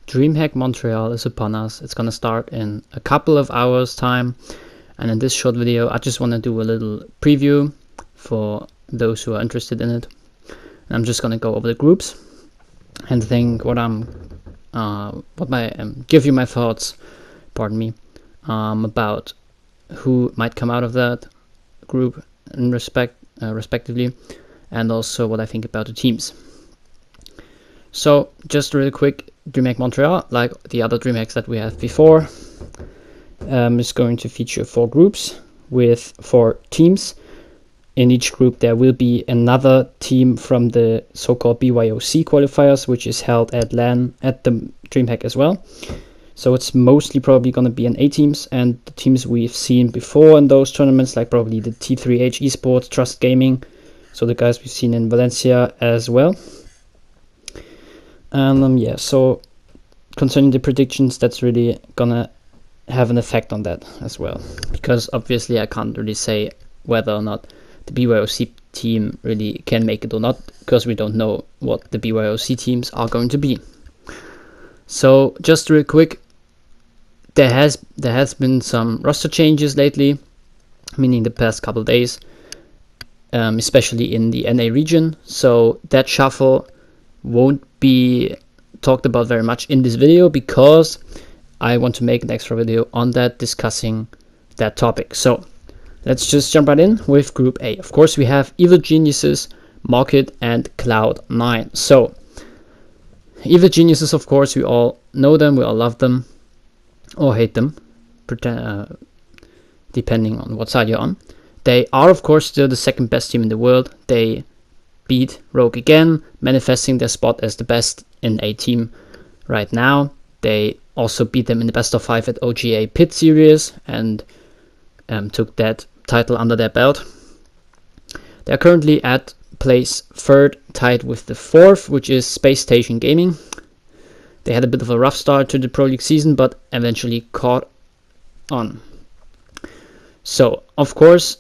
DreamHack Montreal is upon us. It's gonna start in a couple of hours time, and in this short video I just want to do a little preview for those who are interested in it. And I'm just gonna go over the groups and think give you my thoughts, about who might come out of that group in respectively, and also what I think about the teams. So just really quick, DreamHack Montreal, like the other DreamHacks that we had before, is going to feature 4 groups with 4 teams. In each group there will be another team from the so-called BYOC qualifiers, which is held at LAN at the DreamHack as well. So it's mostly probably going to be an A teams, and the teams we've seen before in those tournaments, like probably the T3H Esports, Trust Gaming, so the guys we've seen in Valencia as well. And so concerning the predictions, that's really gonna have an effect on that as well, because obviously I can't really say whether or not the BYOC team really can make it or not, because we don't know what the BYOC teams are going to be. So just real quick, there has been some roster changes lately, meaning the past couple days, especially in the NA region. So that shuffle won't be talked about very much in this video, because I want to make an extra video on that, discussing that topic. So let's just jump right in with Group A. Of course, we have Evil Geniuses, Market, and Cloud9. So Evil Geniuses, of course, we all know them, we all love them, or hate them, depending on what side you're on. They are, of course, still the second best team in the world. They beat Rogue again, manifesting their spot as the best in a team right now. They also beat them in the best of 5 at OGA Pit Series and took that title under their belt. They are currently at place 3rd, tied with the 4th, which is Space Station Gaming. They had a bit of a rough start to the Pro League season, but eventually caught on. So, of course,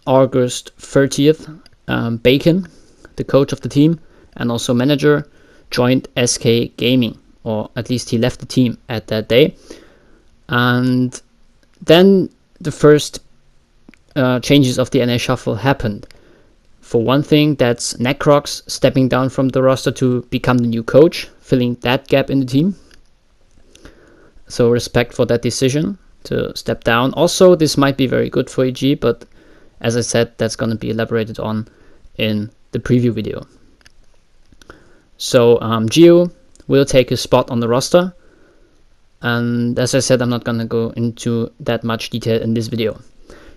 August 30th, Bacon, the coach of the team and also manager, joined SK Gaming, or at least he left the team at that day. And then the first changes of the NA Shuffle happened. For one thing, that's Necrox stepping down from the roster to become the new coach, filling that gap in the team. So respect for that decision to step down. Also, this might be very good for EG, but as I said, that's going to be elaborated on in the preview video. So Geo will take his spot on the roster, and as I said, I'm not going to go into that much detail in this video.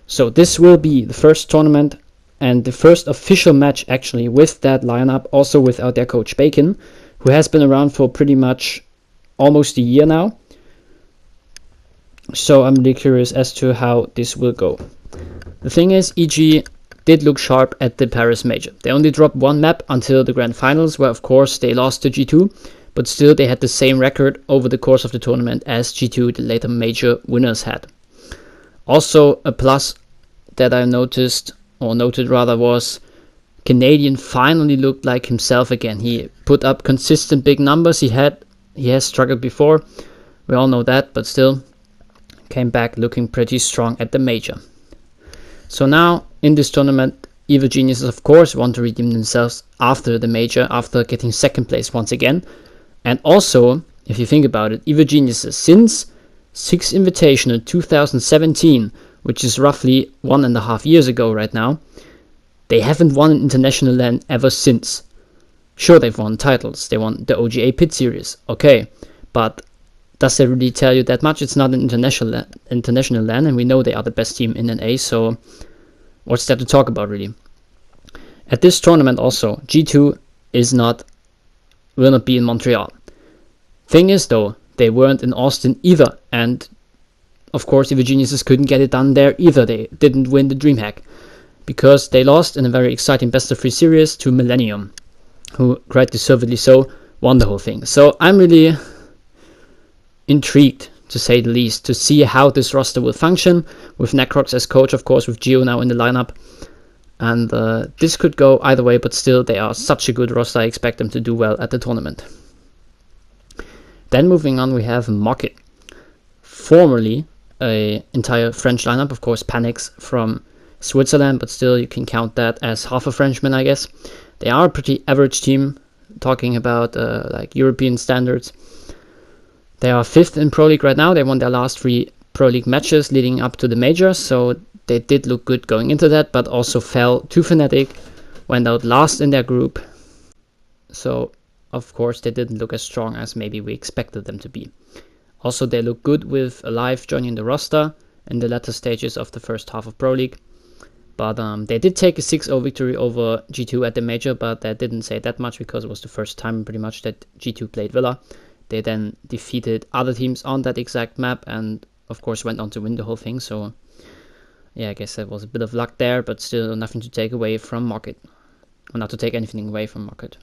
So this will be the first tournament and the first official match actually with that lineup, also without their coach Bacon, who has been around for pretty much almost a year now. So I'm really curious as to how this will go. The thing is, EG did look sharp at the Paris Major. They only dropped one map until the Grand Finals, where of course they lost to G2, but still they had the same record over the course of the tournament as G2, the later major winners, had. Also, a plus that I noted was Canadian finally looked like himself again. He put up consistent big numbers. He has struggled before, we all know that, but still came back looking pretty strong at the major. So now in this tournament, Evil Geniuses of course want to redeem themselves after the major, after getting 2nd place once again. And also, if you think about it, Evil Geniuses, since 6 Invitational 2017, which is roughly 1.5 years ago right now, they haven't won an international LAN ever since. Sure, they've won titles. They won the OGA Pit Series. Okay, but does that really tell you that much? It's not an international LAN, and we know they are the best team in NA, so what's there to talk about really? At this tournament also, G2 will not be in Montreal. Thing is though, they weren't in Austin either, and of course Evil Geniuses couldn't get it done there either. They didn't win the DreamHack because they lost in a very exciting best of 3 series to Millennium, who quite deservedly so won the whole thing. So I'm really intrigued, to say the least, to see how this roster will function, with Necrox as coach, of course, with Geo now in the lineup. And this could go either way, but still, they are such a good roster. I expect them to do well at the tournament. Then moving on, we have Mockit, formerly a entire French lineup. Of course, Panix from Switzerland, but still you can count that as half a Frenchman, I guess. They are a pretty average team, talking about like European standards. They are 5th in Pro League right now. They won their last 3 Pro League matches leading up to the major, so they did look good going into that, but also fell to Fnatic, went out last in their group. So, of course, they didn't look as strong as maybe we expected them to be. Also, they look good with Alive joining the roster in the latter stages of the first half of Pro League. But they did take a 6-0 victory over G2 at the major, but that didn't say that much because it was the first time pretty much that G2 played Villa. They then defeated other teams on that exact map and, of course, went on to win the whole thing. So, yeah, I guess that was a bit of luck there, but still nothing to take away from Mockit. Or not to take anything away from Mockit.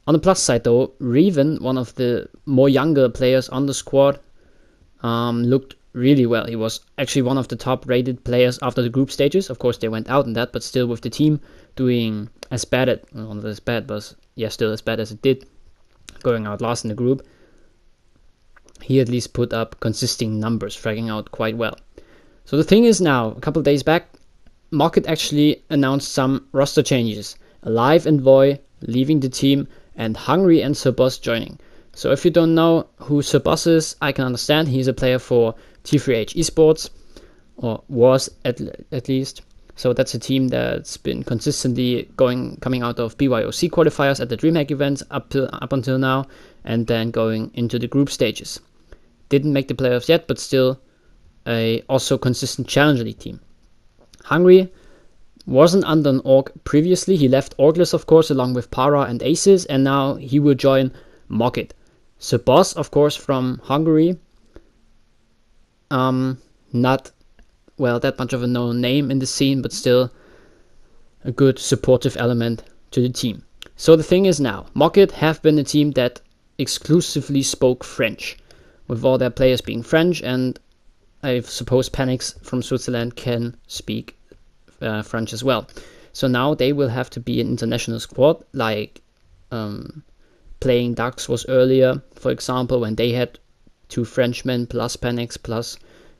On the plus side, though, Reven, one of the more younger players on the squad, looked really well. He was actually one of the top rated players after the group stages. Of course, they went out in that, but still with the team doing as bad as, well, not as bad, but yeah, still as bad as it did, going out last in the group. He at least put up consistent numbers, fragging out quite well. So the thing is now, a couple of days back, Mockit actually announced some roster changes. Alive and Voy leaving the team, and Hungry and Surbus joining. So if you don't know who Surbus is, I can understand. He's a player for T3H Esports, or was at least. So that's a team that's been consistently coming out of BYOC qualifiers at the DreamHack events up until now, and then going into the group stages. Didn't make the playoffs yet, but still a also consistent Challenger League team. Hungry wasn't under an org previously. He left Orgless, of course, along with Para and Aces, and now he will join Mockit. Surbus, of course, from Hungary. Not, well, that much of a known name in the scene, but still a good supportive element to the team. So the thing is now, Mockit have been a team that exclusively spoke French, with all their players being French, and I suppose Panix from Switzerland can speak French as well. So now they will have to be an international squad, like Playing Ducks was earlier, for example, when they had 2 Frenchmen plus Panix plus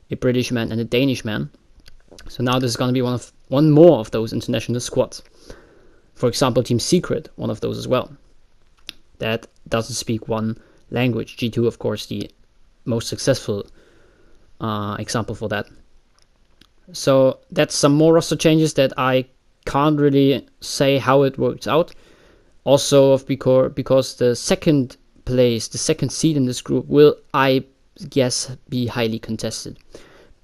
a British man and a Danish man. So now this is going to be one more of those international squads. For example, Team Secret, one of those as well, that doesn't speak one language. G2, of course, the most successful example for that. So that's some more roster changes that I can't really say how it works out. Also, because the second place, the second seed in this group will, I guess, be highly contested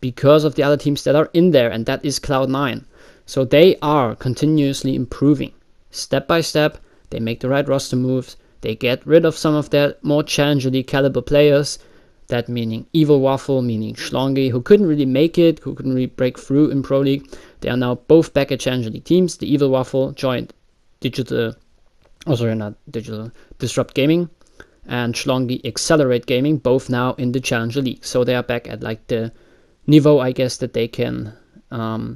because of the other teams that are in there, and that is Cloud9. So they are continuously improving step by step. They make the right roster moves. They get rid of some of their more Challenger League caliber players. That meaning Evil Waffle, meaning Schlongi, who couldn't really make it, who couldn't really break through in Pro League. They are now both back at Challenger League teams. The Evil Waffle joined Disrupt Gaming, and Schlongi Accelerate Gaming, both now in the Challenger League. So they are back at like the niveau, I guess, that they can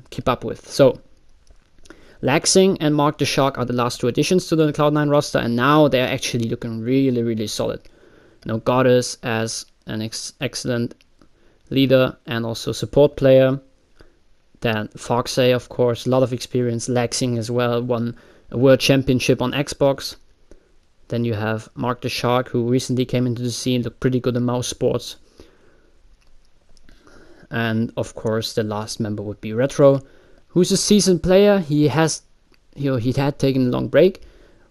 keep up with. So Laxing and Mark the Shark are the last 2 additions to the Cloud9 roster, and now they're actually looking really, really solid. Now Goddess as an excellent leader and also support player. Then Foxay, of course, a lot of experience. Laxing as well, won a world championship on Xbox. Then you have Mark the Shark, who recently came into the scene, looked pretty good in Mouse Sports. And of course, the last member would be Retro, who's a seasoned player. He had taken a long break.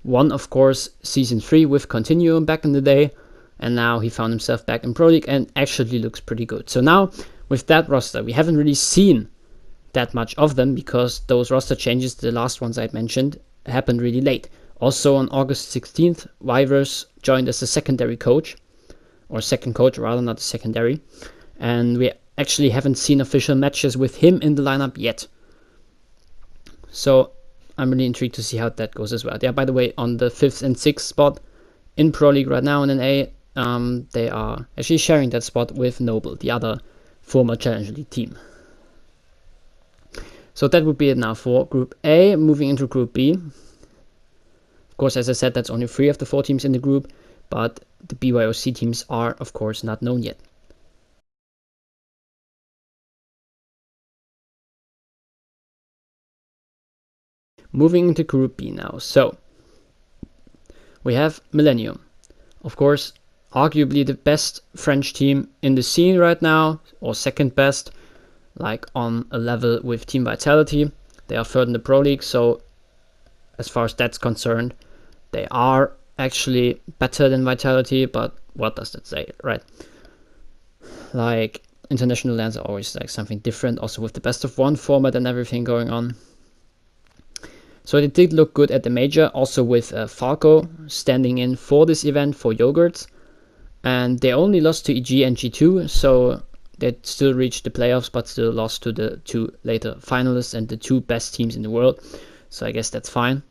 Won, of course, Season 3 with Continuum back in the day. And now he found himself back in Pro League and actually looks pretty good. So now, with that roster, we haven't really seen that much of them because those roster changes, the last ones I mentioned, happened really late. Also on August 16th, Vivers joined as a secondary coach, or second coach rather, not a secondary. And we actually haven't seen official matches with him in the lineup yet. So I'm really intrigued to see how that goes as well. Yeah, by the way, on the 5th and 6th spot in Pro League right now in NA, they are actually sharing that spot with Noble, the other former Challenger League team. So that would be it now for Group A. Moving into Group B. Of course, as I said, that's only 3 of the 4 teams in the group. but the BYOC teams are, of course, not known yet. Moving into Group B now. So, we have Millennium. Of course, arguably the best French team in the scene right now, or second best, like on a level with Team Vitality. They are third in the Pro League, so as far as that's concerned, they are actually better than Vitality, but what does that say, right? Like, international lands are always like something different, also with the best of one format and everything going on. So they did look good at the major, also with Falco standing in for this event for Yogurts. And they only lost to EG and G2, so they still reached the playoffs, but still lost to the two later finalists and the two best teams in the world. So I guess that's fine.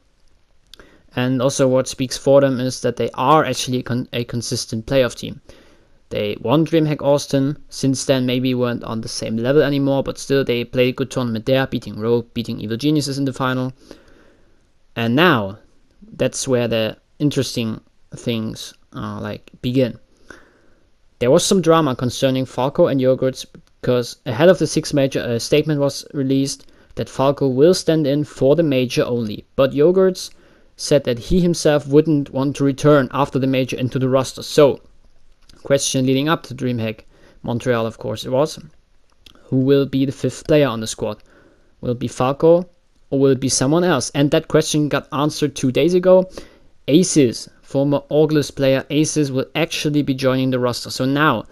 And also what speaks for them is that they are actually a consistent playoff team. They won DreamHack Austin. Since then, maybe weren't on the same level anymore, but still they played a good tournament there, beating Rogue, beating Evil Geniuses in the final. And now, that's where the interesting things begin. There was some drama concerning Falco and Yogurts, because ahead of the 6th major, a statement was released that Falco will stand in for the major only. But Yogurts said that he himself wouldn't want to return after the major into the roster. So, question leading up to DreamHack Montreal, of course, it was, who will be the 5th player on the squad? Will it be Falco? Or will it be someone else? And that question got answered 2 days ago. Aces, former August player Aces, will actually be joining the roster. So now,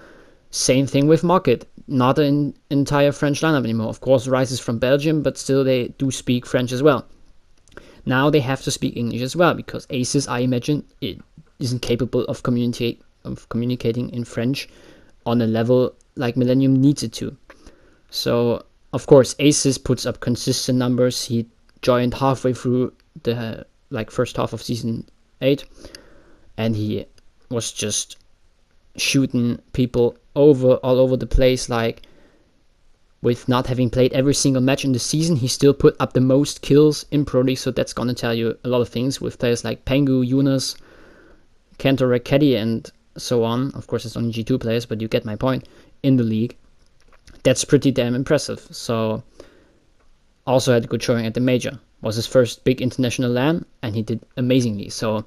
same thing with Mocket. Not an entire French lineup anymore. Of course, Rice is from Belgium, but still they do speak French as well. Now they have to speak English as well, because Aces, I imagine, it isn't capable of communicating in French on a level like Millennium needs it to. So, of course, Aces puts up consistent numbers. He joined halfway through the first half of Season 8, and he was just shooting people all over the place. Like, with not having played every single match in the season, he still put up the most kills in Pro League, so that's going to tell you a lot of things with players like Pengu, Yunus, Kantor, Rakedi, and so on. Of course, it's only G2 players, but you get my point, in the league. That's pretty damn impressive. So, also had a good showing at the major. Was his first big international LAN, and he did amazingly. So,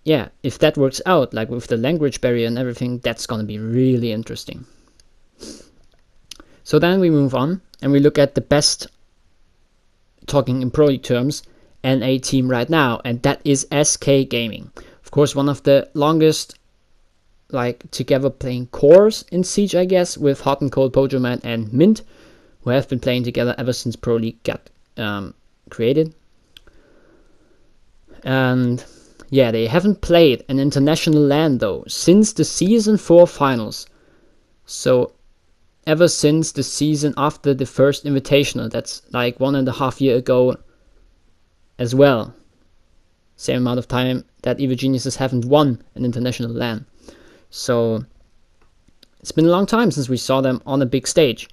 yeah, if that works out, like with the language barrier and everything, that's gonna be really interesting. So then we move on, and we look at the best, talking in Pro League terms, NA team right now, and that is SK Gaming. Of course, one of the longest together playing cores in Siege, I guess, with Hot and Cold, Pojoman, and Mint, who have been playing together ever since Pro League got created. And yeah, they haven't played an international LAN though since the Season 4 finals. So ever since the season after the first Invitational, that's like 1.5 years ago as well. Same amount of time that Evil Geniuses haven't won an international LAN. So it's been a long time since we saw them on a big stage,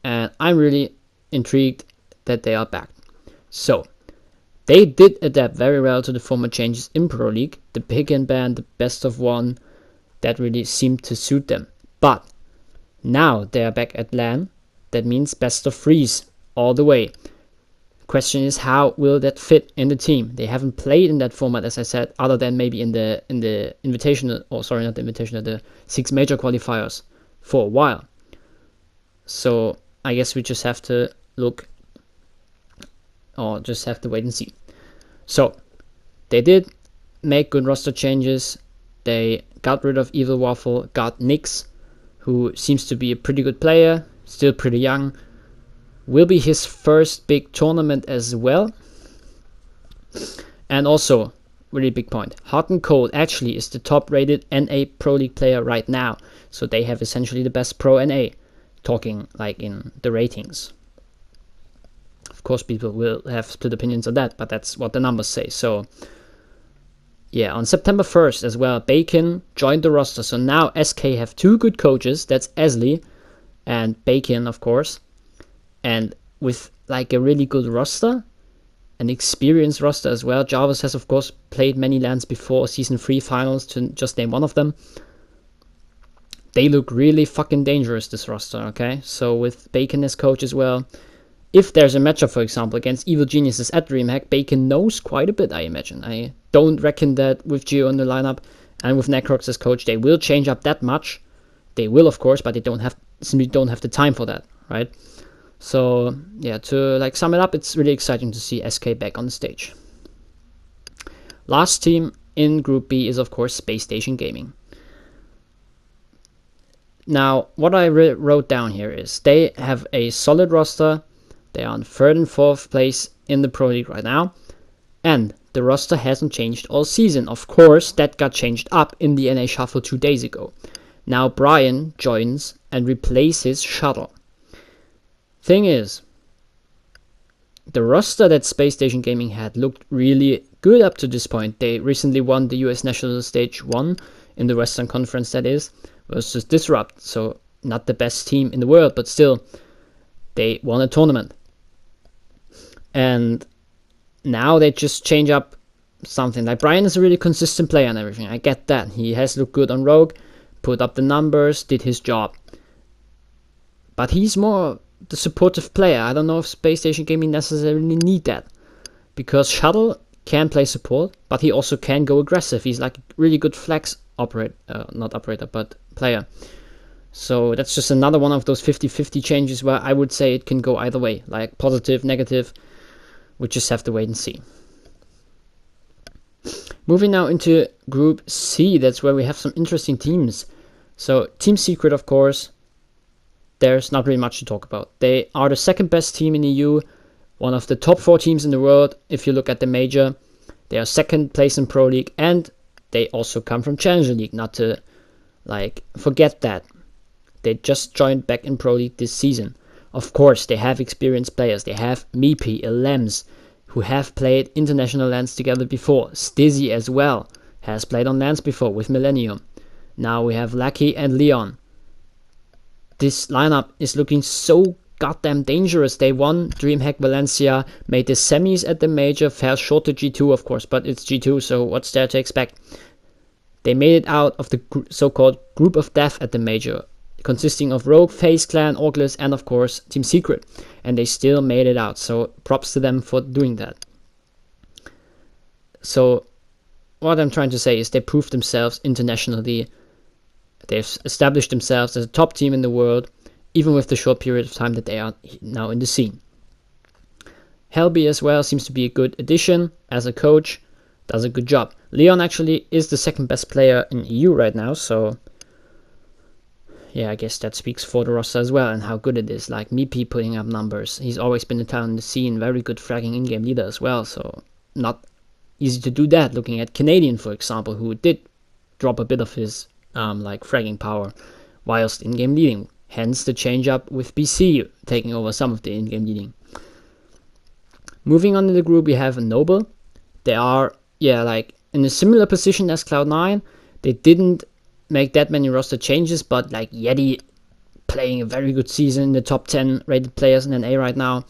and I'm really intrigued that they are back. So they did adapt very well to the former changes in Pro League, the pick and ban, the best of one, that really seemed to suit them. But now they are back at LAN, that means best of threes all the way. Question is, how will that fit in the team? They haven't played in that format, as I said, other than maybe in the Invitational, or sorry, not the Invitational, the 6 major qualifiers for a while. So I guess we just have to look, or just have to wait and see. So they did make good roster changes. They got rid of Evil Waffle, got Nyx, who seems to be a pretty good player, still pretty young. Will be his first big tournament as well. And also, really big point, Hot and Cold actually is the top rated NA Pro League player right now. So they have essentially the best Pro NA, talking like in the ratings. Of course, people will have split opinions on that, but that's what the numbers say. So yeah, on September 1st as well, Bacon joined the roster. So now SK have 2 good coaches. That's Esley and Bacon, of course. And with like a really good roster, an experienced roster as well. Jarvis has, of course, played many lands before, Season 3 finals, to just name one of them. They look really fucking dangerous, this roster, okay? So with Bacon as coach as well, if there's a matchup, for example, against Evil Geniuses at DreamHack, Bacon knows quite a bit, I imagine. I don't reckon that with Geo in the lineup and with Necrox as coach, they will change up that much. They will, of course, but they simply don't have the time for that, right? So, yeah, to sum it up, it's really exciting to see SK back on the stage. Last team in Group B is, of course, Space Station Gaming. Now, what I wrote down here is they have a solid roster. They are on 3rd and 4th place in the Pro League right now. And the roster hasn't changed all season. Of course, that got changed up in the NA Shuffle 2 days ago. Now Brian joins and replaces Shuttle. Thing is, the roster that Space Station Gaming had looked really good up to this point. They recently won the US National Stage 1 in the Western Conference, that is, versus Disrupt. So not the best team in the world, but still, they won a tournament. And now they just change up something. Like, Brian is a really consistent player and everything. I get that. He has looked good on Rogue, put up the numbers, did his job. But he's more the supportive player. I don't know if Space Station Gaming necessarily need that, because Shuttle can play support, but he also can go aggressive. He's like a really good flex player. So that's just another one of those 50-50 changes where I would say it can go either way, like positive, negative. We just have to wait and see. Moving now into Group C, that's where we have some interesting teams. So Team Secret, of course, there's not really much to talk about. They are the 2nd best team in EU, one of the top 4 teams in the world if you look at the major. They are 2nd place in Pro League, and they also come from Challenger League, not to forget that. They just joined back in Pro League this season. Of course, they have experienced players. They have Meepy, Lems, who have played international lands together before. Stizzy as well has played on lands before with Millennium. Now we have Lucky and Leon. This lineup is looking so goddamn dangerous. They won DreamHack Valencia, made the semis at the major, fell short to G2, of course, but it's G2, so what's there to expect? They made it out of the so-called Group of Death at the major, consisting of Rogue, FaZe Clan, Orclus, and of course Team Secret. And they still made it out, so props to them for doing that. So what I'm trying to say is they proved themselves internationally. They've established themselves as a top team in the world, even with the short period of time that they are now in the scene. Helby as well seems to be a good addition as a coach, does a good job. Leon actually is the 2nd best player in EU right now, so yeah, I guess that speaks for the roster as well and how good it is. Like Meepy putting up numbers. He's always been a talent in the scene, very good fragging in-game leader as well, so not easy to do that. Looking at Canadian, for example, who did drop a bit of his fragging power whilst in-game leading. Hence the change up with BC taking over some of the in-game leading. Moving on in the group, we have Noble. They are, in a similar position as Cloud9. They didn't make that many roster changes, but Yeti playing a very good season in the top 10 rated players in NA right now.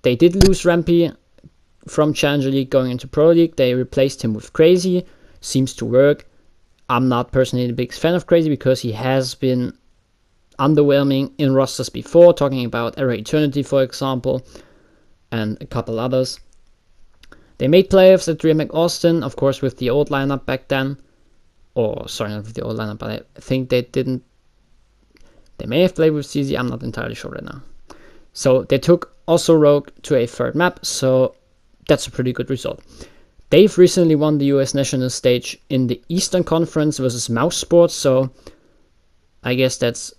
They did lose Rampy from Challenger League going into Pro League. They replaced him with Crazy. Seems to work. I'm not personally the biggest fan of Crazy because he has been underwhelming in rosters before, talking about Era Eternity, for example, and a couple others. They made playoffs at DreamHack Austin, of course, with the old lineup back then. Sorry, not with the old lineup, but I think they didn't. They may have played with CZ, I'm not entirely sure right now. So they took also Rogue to a 3rd map, so that's a pretty good result. They've recently won the US National Stage in the Eastern Conference versus Mouse Sports, so I guess that's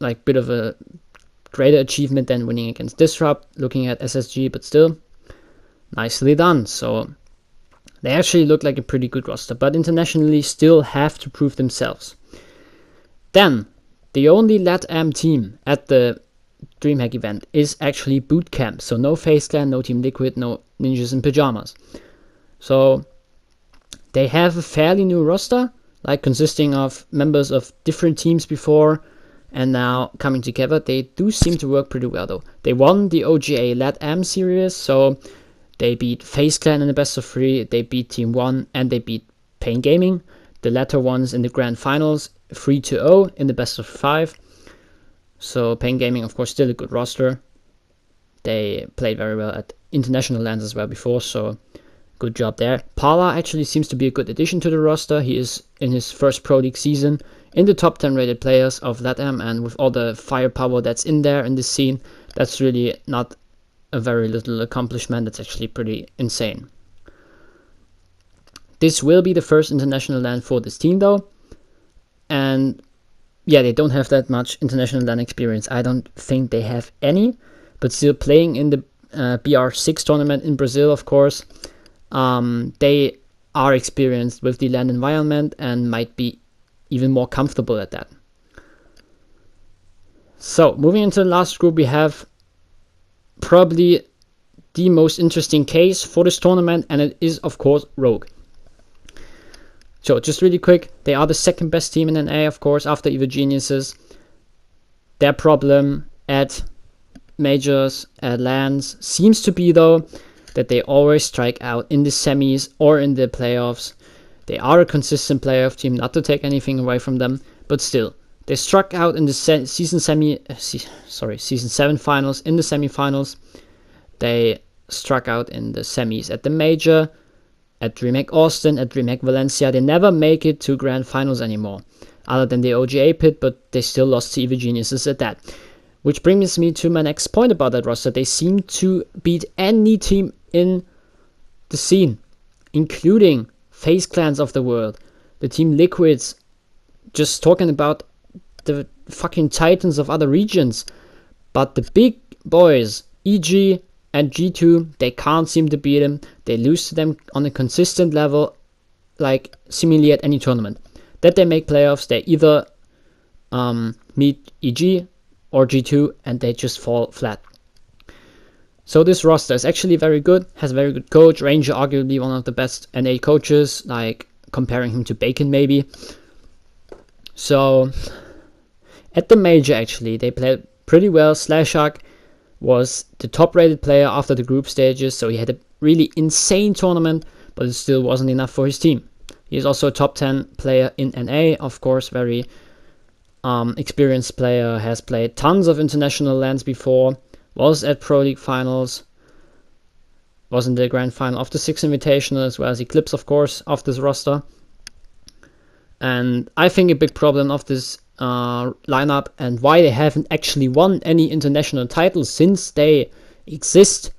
a bit of a greater achievement than winning against Disrupt, looking at SSG, but still, nicely done. So they actually look like a pretty good roster, but internationally still have to prove themselves. Then, the only LATAM team at the DreamHack event is actually Bootcamp, so no FaZe Clan, no Team Liquid, no Ninjas in Pyjamas. So they have a fairly new roster, consisting of members of different teams before, and now coming together, they do seem to work pretty well though. They won the OGA LATAM series, so they beat FaZe Clan in the best of 3, they beat Team 1, and they beat Pain Gaming. The latter ones in the grand finals, 3-0 in the best of 5. So Pain Gaming, of course, still a good roster. They played very well at international lands as well before, so good job there. Pala actually seems to be a good addition to the roster. He is in his first Pro League season in the top 10 rated players of LATAM, and with all the firepower that's in there in this scene, that's really not a very little accomplishment. That's actually pretty insane. This will be the first international LAN for this team though, and yeah, they don't have that much international LAN experience. I don't think they have any, but still playing in the BR6 tournament in Brazil, of course, they are experienced with the LAN environment and might be even more comfortable at that. So moving into the last group, we have probably the most interesting case for this tournament, and it is of course Rogue. So just really quick, they are the second best team in NA, of course, after Evil Geniuses. Their problem at majors, at LANs, seems to be though that they always strike out in the semis or in the playoffs. They are a consistent playoff team, not to take anything away from them, but still, they struck out in the season 7 finals, in the semifinals. They struck out in the semis at the major, at DreamHack Austin, at DreamHack Valencia. They never make it to grand finals anymore, other than the OGA pit, but they still lost to Evil Geniuses at that. Which brings me to my next point about that roster. They seem to beat any team in the scene, including FaZe Clans of the world, the Team Liquids, just talking about the fucking titans of other regions. But the big boys, EG and G2, they can't seem to beat them. They lose to them on a consistent level, like seemingly at any tournament. That they make playoffs, they either meet EG or G2 and they just fall flat. So this roster is actually very good, has a very good coach. Ranger, arguably one of the best NA coaches, like comparing him to Bacon maybe. So at the major actually, they played pretty well. Slashak was the top rated player after the group stages, so he had a really insane tournament, but it still wasn't enough for his team. He is also a top 10 player in NA, of course, very experienced player, has played tons of international lands before, was at Pro League finals, was in the grand final of the 6 Invitational, as well as Eclipse, of course, of this roster. And I think a big problem of this lineup and why they haven't actually won any international titles since they exist,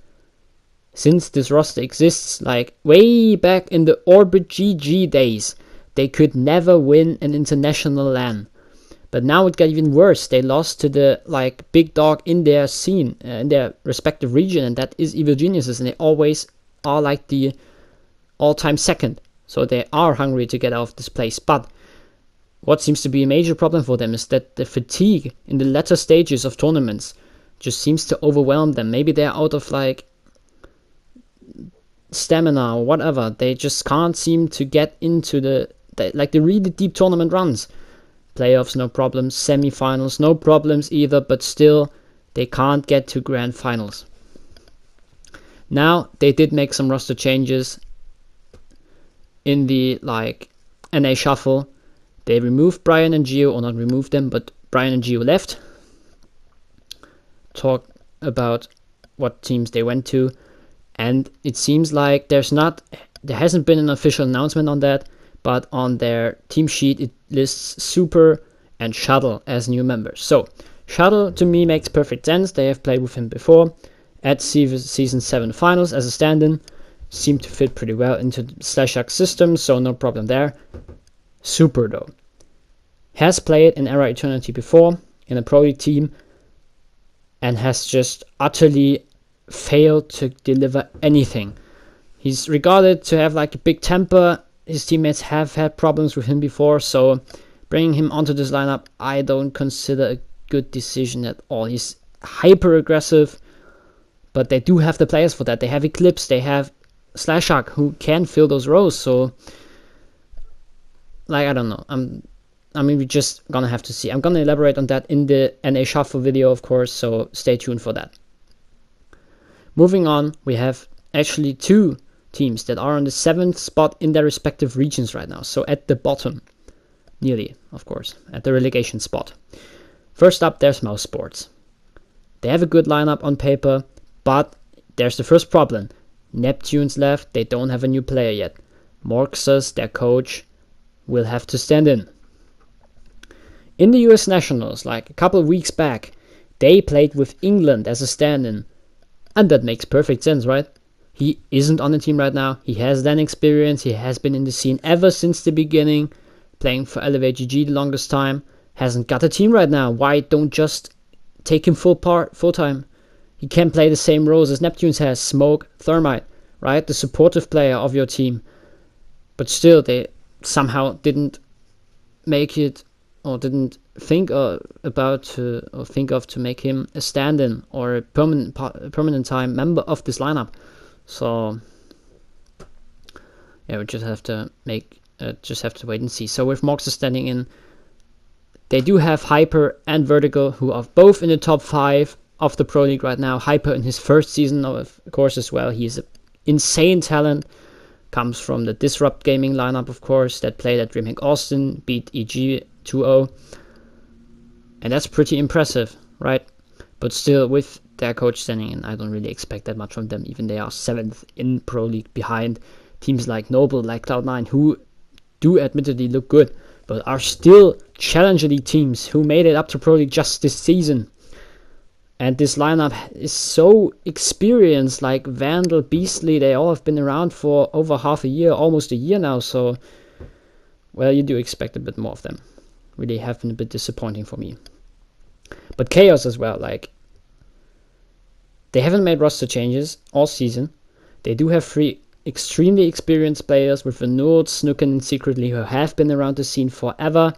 since this roster exists, like way back in the Orbit GG days, they could never win an international LAN. But now it got even worse. They lost to the big dog in their scene, in their respective region, and that is Evil Geniuses, and they always are like the all-time second. So they are hungry to get out of this place. But what seems to be a major problem for them is that the fatigue in the latter stages of tournaments just seems to overwhelm them. Maybe they're out of stamina or whatever. They just can't seem to get into the really deep tournament runs. Playoffs, no problems. Semi-finals, no problems either, but still, they can't get to grand finals. Now, they did make some roster changes in the NA shuffle. They removed Brian and Gio, or not removed them, but Brian and Gio left. Talk about what teams they went to, and it seems like there hasn't been an official announcement on that, but on their team sheet it lists Super and Shuttle as new members. So Shuttle to me makes perfect sense. They have played with him before at season 7 finals as a stand-in. Seemed to fit pretty well into the Slashak system, so no problem there. Super though has played in Era Eternity before in a Pro League team and has just utterly failed to deliver anything. He's regarded to have a big temper. His teammates have had problems with him before, so bringing him onto this lineup I don't consider a good decision at all. He's hyper aggressive, but they do have the players for that. They have Eclipse, they have Slashak who can fill those roles, so I don't know. I mean, we're just gonna have to see. I'm gonna elaborate on that in the NA Shuffle video, of course, so stay tuned for that. Moving on, we have actually two teams that are on the 7th spot in their respective regions right now. So at the bottom, nearly, of course, at the relegation spot. First up, there's Mouz Sports. They have a good lineup on paper, but there's the first problem. Neptune's left, they don't have a new player yet. Morxas, their coach, will have to stand in. In the US Nationals, like a couple of weeks back, they played with England as a stand-in. And that makes perfect sense, right? He isn't on the team right now. He has that experience. He has been in the scene ever since the beginning, playing for Elevate GG the longest time. Hasn't got a team right now. Why don't just take him full time? He can play the same roles as Neptune's has, Smoke, Thermite, right? The supportive player of your team. But still, they somehow didn't make it, or didn't think to make him a stand-in or a permanent time member of this lineup. So yeah, we just have to wait and see. So with Morxas standing in, they do have Hyper and Vertical, who are both in the top 5 of the Pro League right now. Hyper in his first season, of course, as well. He's an insane talent. Comes from the Disrupt Gaming lineup, of course, that played at DreamHack Austin, beat EG 2-0. And that's pretty impressive, right? But still, with their coach standing in, I don't really expect that much from them. Even they are 7th in Pro League behind teams like Noble, like Cloud9, who do admittedly look good, but are still Challenger League teams who made it up to Pro League just this season. And this lineup is so experienced, like Vandal, Beastly, they all have been around for over half a year, almost a year now, so, well, you do expect a bit more of them. Really have been a bit disappointing for me. But Chaos as well, like, they haven't made roster changes all season. They do have 3 extremely experienced players with Renewed, Snookin, and Secretly, who have been around the scene forever.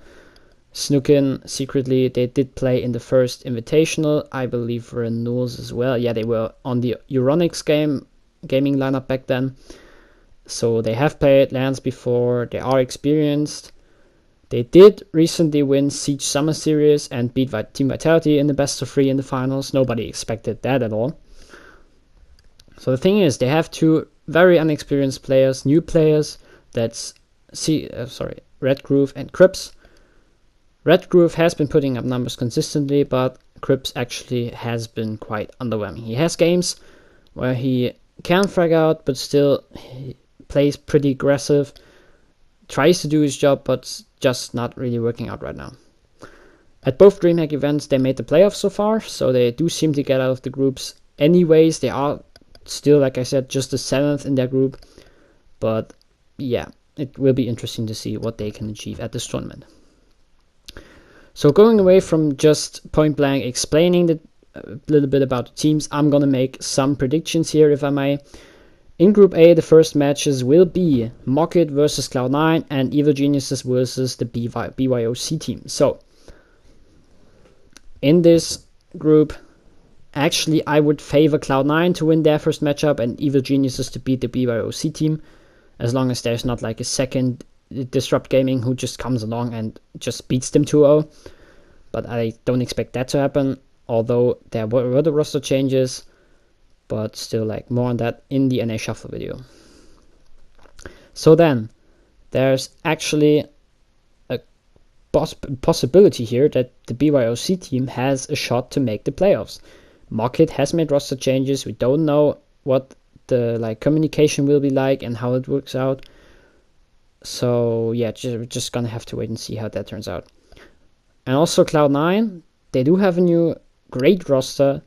Snookin, Secretly, they did play in the first Invitational. I believe Renewals as well. Yeah, they were on the Euronics gaming lineup back then. So they have played lands before. They are experienced. They did recently win Siege Summer Series and beat Team Vitality in the best of 3 in the finals. Nobody expected that at all. So the thing is, they have 2 very unexperienced players, new players. That's Red Groove and Crips. Red Groove has been putting up numbers consistently, but Crips actually has been quite underwhelming. He has games where he can frag out, but still he plays pretty aggressive, tries to do his job, but just not really working out right now. At both DreamHack events, they made the playoffs so far, so they do seem to get out of the groups anyways. They are still, like I said, just the 7th in their group, but yeah, it will be interesting to see what they can achieve at this tournament. So going away from just point blank explaining a little bit about the teams, I'm going to make some predictions here, if I may. In Group A, the first matches will be Mockit versus Cloud9 and Evil Geniuses versus the BYOC team. So, in this group, actually I would favor Cloud9 to win their first matchup and Evil Geniuses to beat the BYOC team, as long as there's not like a second Disrupt Gaming who just comes along and just beats them 2-0. But I don't expect that to happen, although there were the roster changes. But still, like, more on that in the NA Shuffle video. So then, there's actually a possibility here that the BYOC team has a shot to make the playoffs. Mockit has made roster changes. We don't know what the communication will be like and how it works out. So yeah, we're just gonna have to wait and see how that turns out. And also Cloud9, they do have a new great roster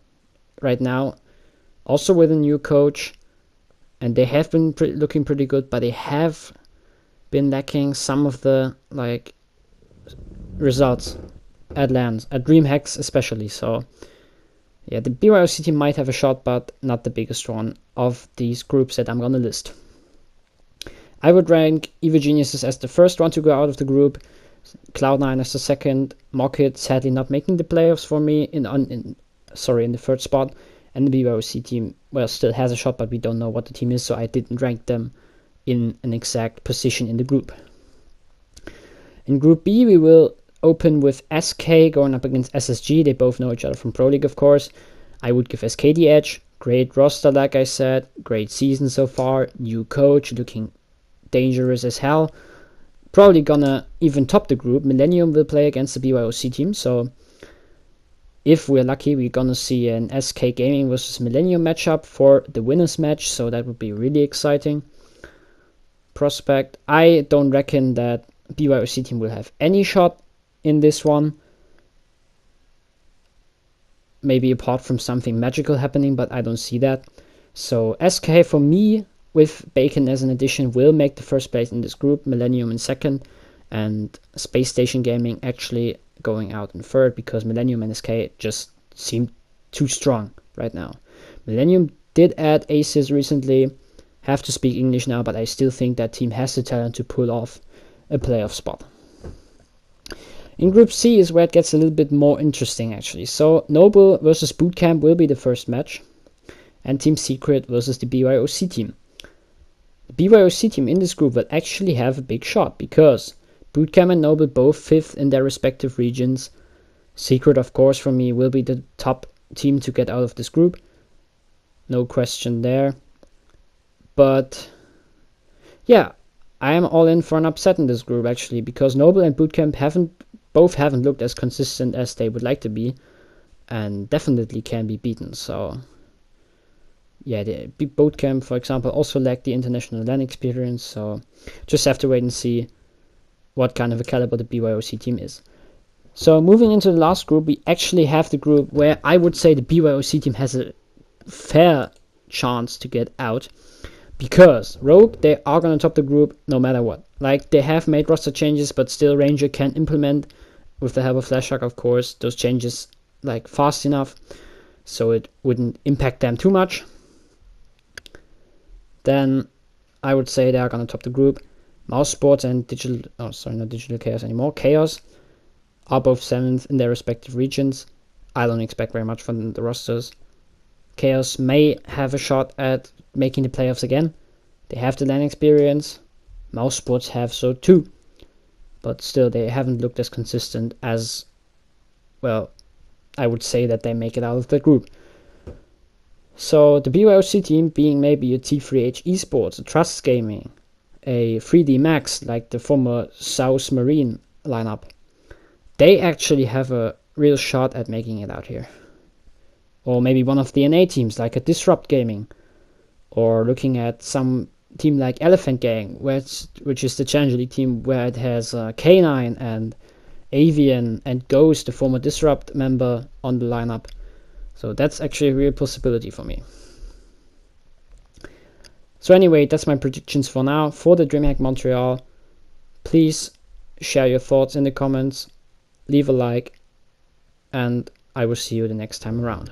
right now, also with a new coach, and they have been looking pretty good, but they have been lacking some of the results at lands, at DreamHacks especially. So yeah, the BYOC team might have a shot, but not the biggest one of these groups that I'm gonna list. I would rank Evil Geniuses as the first one to go out of the group, Cloud9 as the second, Mockit sadly not making the playoffs for me in the third spot, and the BYOC team, well, still has a shot, but we don't know what the team is, so I didn't rank them in an exact position in the group. In Group B, we will open with SK going up against SSG. They both know each other from Pro League, of course. I would give SK the edge. Great roster, like I said. Great season so far. New coach, looking dangerous as hell. Probably gonna even top the group. Millennium will play against the BYOC team, so if we're lucky, we're gonna see an SK Gaming versus Millennium matchup for the winners match, so that would be really exciting prospect. I don't reckon that BYOC team will have any shot in this one. Maybe apart from something magical happening, but I don't see that. So SK for me, with Bacon as an addition, will make the first place in this group, Millennium in second, and Space Station Gaming actually going out in third, because Millennium and SK just seem too strong right now. Millennium did add aces recently, have to speak English now, but I still think that team has the talent to pull off a playoff spot. In Group C is where it gets a little bit more interesting, actually. So Noble versus Bootcamp will be the first match, and Team Secret versus the BYOC team. The BYOC team in this group will actually have a big shot, because Bootcamp and Noble both 5th in their respective regions. Secret, of course, for me, will be the top team to get out of this group. No question there. But yeah, I am all in for an upset in this group, actually, because Noble and Bootcamp both haven't looked as consistent as they would like to be, and definitely can be beaten. So yeah, the Bootcamp, for example, also lacked the international LAN experience, so just have to wait and see what kind of a caliber the BYOC team is. So moving into the last group, we actually have the group where I would say the BYOC team has a fair chance to get out, because Rogue, they are going to top the group no matter what. Like, they have made roster changes, but still Ranger can implement, with the help of Flashshark, of course, those changes like fast enough so it wouldn't impact them too much. Then I would say they are going to top the group. Mouse Sports and not Digital Chaos anymore, Chaos, are both 7th in their respective regions. I don't expect very much from the rosters. Chaos may have a shot at making the playoffs again. They have the LAN experience. Mouse Sports have so too. But still, they haven't looked as consistent as, well, I would say that they make it out of the group. So the BYOC team, being maybe a T3H Esports, a Trust Gaming, a 3D Max, like the former South Marine lineup, they actually have a real shot at making it out here. Or maybe one of the NA teams, like a Disrupt Gaming, or looking at some team like Elephant Gang, which is the Challenger League team, where it has K9 and Avian and Ghost, the former Disrupt member, on the lineup. So that's actually a real possibility for me. So anyway, that's my predictions for now for the DreamHack Montreal. Please share your thoughts in the comments, leave a like, and I will see you the next time around.